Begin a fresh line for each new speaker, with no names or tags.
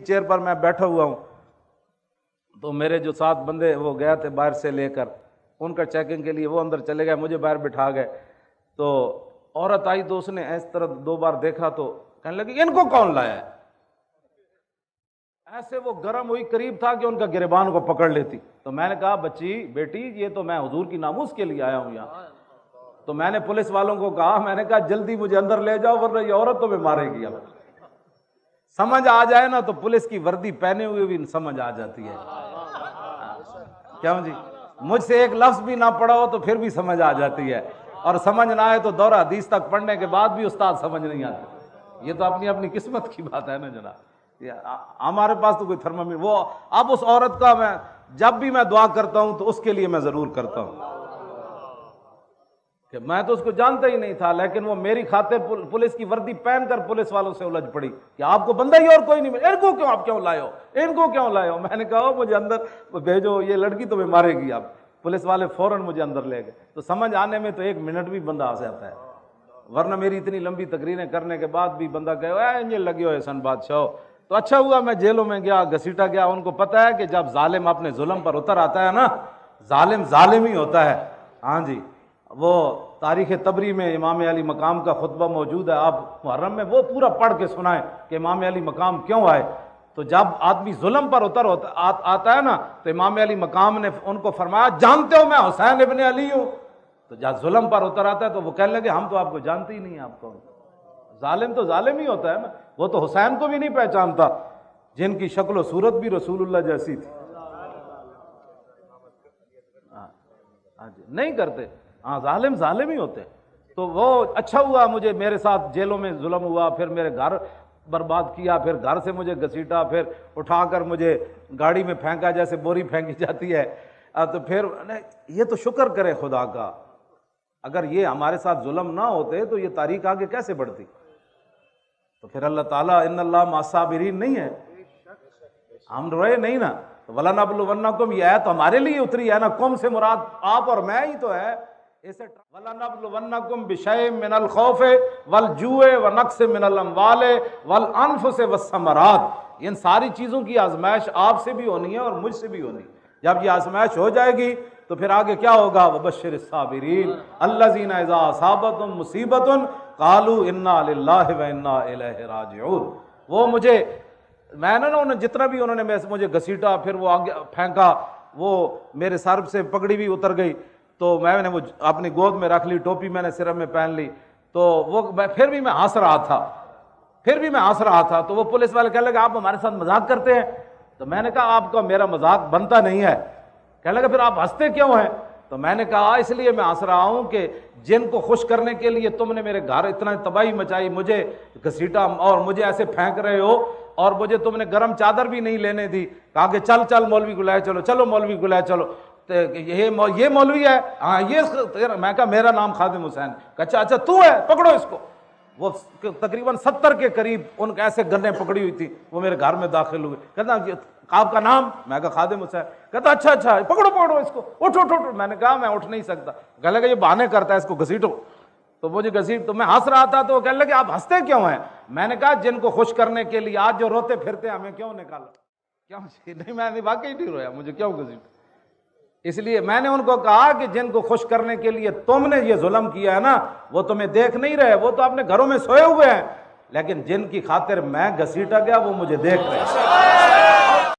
Chair پر میں بیٹھا ہوا ہوں، تو میرے جو 7 بندے وہ گئے تھے باہر سے لے کر ان کا چیکنگ کے لیے، وہ اندر چلے گئے، مجھے باہر بٹھا گئے۔ تو عورت آئی تو اس نے اس طرح 2 بار دیکھا تو کہنے لگی ان کو کون لایا ہے؟ ایسے وہ گرم ہوئی، قریب تھا کہ ان کا گریبان کو پکڑ لیتی۔ تو میں نے کہا بچی بیٹی یہ تو میں حضور کی ناموس کے لیے آیا ہوں یہاں۔ تو میں نے پولیس والوں کو کہا، میں نے کہا جلدی مجھے اندر لے جاؤ ورنہ یہ عورت تو میں مارے گی۔ اب سمجھ آ جائے نا تو پولیس کی وردی پہنے ہوئے بھی سمجھ آ جاتی ہے۔ کیوں جی؟ مجھ سے ایک لفظ بھی نہ پڑھا ہو تو پھر بھی سمجھ آ جاتی ہے، اور سمجھ نہ آئے تو دورہ حدیث تک پڑھنے کے بعد بھی استاد سمجھ نہیں آتے۔ یہ تو اپنی اپنی قسمت کی بات ہے نا جناب۔ ہمارے پاس تو کوئی تھرمامیٹر وہ اب اس عورت کا میں جب بھی میں دعا کرتا ہوں تو اس کے لیے میں ضرور کرتا ہوں کہ میں تو اس کو جانتا ہی نہیں تھا، لیکن وہ میری خاطر پولیس کی وردی پہن کر پولیس والوں سے الجھ پڑی کہ آپ کو بندہ ہی اور کوئی نہیں ملا، ان کو کیوں آپ کیوں لائے ہو، ان کو کیوں لائے ہو؟ میں نے کہا مجھے اندر بھیجو، یہ لڑکی تو میں مارے گی۔ اب پولیس والے فوراً مجھے اندر لے گئے۔ تو سمجھ آنے میں تو 1 منٹ بھی بندہ آ جاتا ہے، ورنہ میری اتنی لمبی تقریریں کرنے کے بعد بھی بندہ کہے انجل لگے ہوئے سن بادشاہ۔ تو اچھا ہوا میں جیلوں میں گیا، گھسیٹا گیا۔ ان کو پتہ ہے کہ جب ظالم اپنے ظلم پر اتر آتا ہے نا، ظالم ظالم ہی ہوتا ہے۔ ہاں جی، وہ تاریخ طبری میں امام علی مقام کا خطبہ موجود ہے، آپ محرم میں وہ پورا پڑھ کے سنائیں کہ امام علی مقام کیوں آئے۔ تو جب آدمی ظلم پر اتر آتا ہے نا تو امام علی مقام نے ان کو فرمایا جانتے ہو میں حسین ابن علی ہوں؟ تو جب ظلم پر اتر آتا ہے تو وہ کہنے لگے ہم تو آپ کو جانتے ہی نہیں ہیں، آپ کو ظالم تو ظالم ہی ہوتا ہے نا۔ وہ تو حسین کو بھی نہیں پہچانتا جن کی شکل و صورت بھی رسول اللہ جیسی تھی۔ ہاں جی، نہیں کرتے، ہاں ظالم ظالم ہی ہوتے ہیں۔ تو وہ اچھا ہوا مجھے میرے ساتھ جیلوں میں ظلم ہوا، پھر میرے گھر برباد کیا، پھر گھر سے مجھے گھسیٹا، پھر اٹھا کر مجھے گاڑی میں پھینکا جیسے بوری پھینکی جاتی ہے۔ تو پھر یہ تو شکر کرے خدا کا، اگر یہ ہمارے ساتھ ظلم نہ ہوتے تو یہ تاریخ آگے کیسے بڑھتی؟ تو پھر اللہ تعالیٰ ان اللہ مع الصابرین نہیں ہے، ہم روئے نہیں نا۔ وَلَنَبْلُوَنَّكُمْ یہ آیت ہمارے لیے اتری ہے نا، کم سے مراد آپ اور میں ہی تو ہے۔ اسے وَلَنَبْلُوَنَّكُمْ بِشَيْءٍ مِّنَ الْخَوْفِ وَالْجُوعِ وَنَقْصٍ مِّنَ الْأَمْوَالِ وَالْأَنفُسِ وَالثَّمَرَاتِ، ان ساری چیزوں کی آزمائش آپ سے بھی ہونی ہے اور مجھ سے بھی ہونی ہے۔ جب یہ آزمائش ہو جائے گی تو پھر آگے کیا ہوگا؟ وَبَشِّرِ الصَّابِرِينَ الَّذِينَ إِذَا أَصَابَتْهُمْ مُصِيبَةٌ قَالُوا إِنَّا لِلَّهِ وَإِنَّا إِلَيْهِ راجعون۔ وہ مجھے میں نے انہیں جتنا بھی انہوں نے مجھے گھسیٹا، پھر وہ آگے پھینکا، وہ میرے سر سے پگڑی بھی اتر گئی، تو میں نے وہ اپنی گود میں رکھ لی، ٹوپی میں نے سر میں پہن لی، تو وہ پھر بھی میں ہنس رہا تھا۔ تو وہ پولیس والے کہنے لگے آپ ہمارے ساتھ مذاق کرتے ہیں؟ تو میں نے کہا آپ کا میرا مذاق بنتا نہیں ہے۔ کہنے لگا پھر آپ ہنستے کیوں ہیں؟ تو میں نے کہا اس لیے میں ہنس رہا ہوں کہ جن کو خوش کرنے کے لیے تم نے میرے گھر اتنا تباہی مچائی، مجھے گھسیٹا اور مجھے ایسے پھینک رہے ہو، اور مجھے تم نے گرم چادر بھی نہیں لینے دی، کہا کہ چل مولوی کو لائے چلو، چلو مولوی کو لائے چلو، یہ مولوی ہے؟ ہاں یہ۔ میں کہا میرا نام خادم حسین۔ اچھا تو ہے، پکڑو اس کو۔ وہ تقریباً 70 کے قریب ان کے ایسے گنیں پکڑی ہوئی تھی، وہ میرے گھر میں داخل ہوئے۔ کہتا آپ کا نام؟ میں کہا خادم حسین۔ کہتا اچھا پکڑو اس کو، اٹھو۔ میں نے کہا میں اٹھ نہیں سکتا۔ کہنے لگا یہ بہانے کرتا ہے، اس کو گھسیٹو۔ تو مجھے تو میں ہنس رہا تھا، تو وہ کہنے لگے آپ ہنستے کیوں ہیں؟ میں نے کہا جن کو خوش کرنے کے لیے آج جو روتے پھرتے ہمیں کیوں نکالا؟ کیوں نہیں، میں نے واقعی نہیں رویا، مجھے کیوں گھسیٹا؟ اس لیے میں نے ان کو کہا کہ جن کو خوش کرنے کے لیے تم نے یہ ظلم کیا ہے نا، وہ تمہیں دیکھ نہیں رہے، وہ تو اپنے گھروں میں سوئے ہوئے ہیں، لیکن جن کی خاطر میں گھسیٹا گیا وہ مجھے دیکھ رہے ہیں۔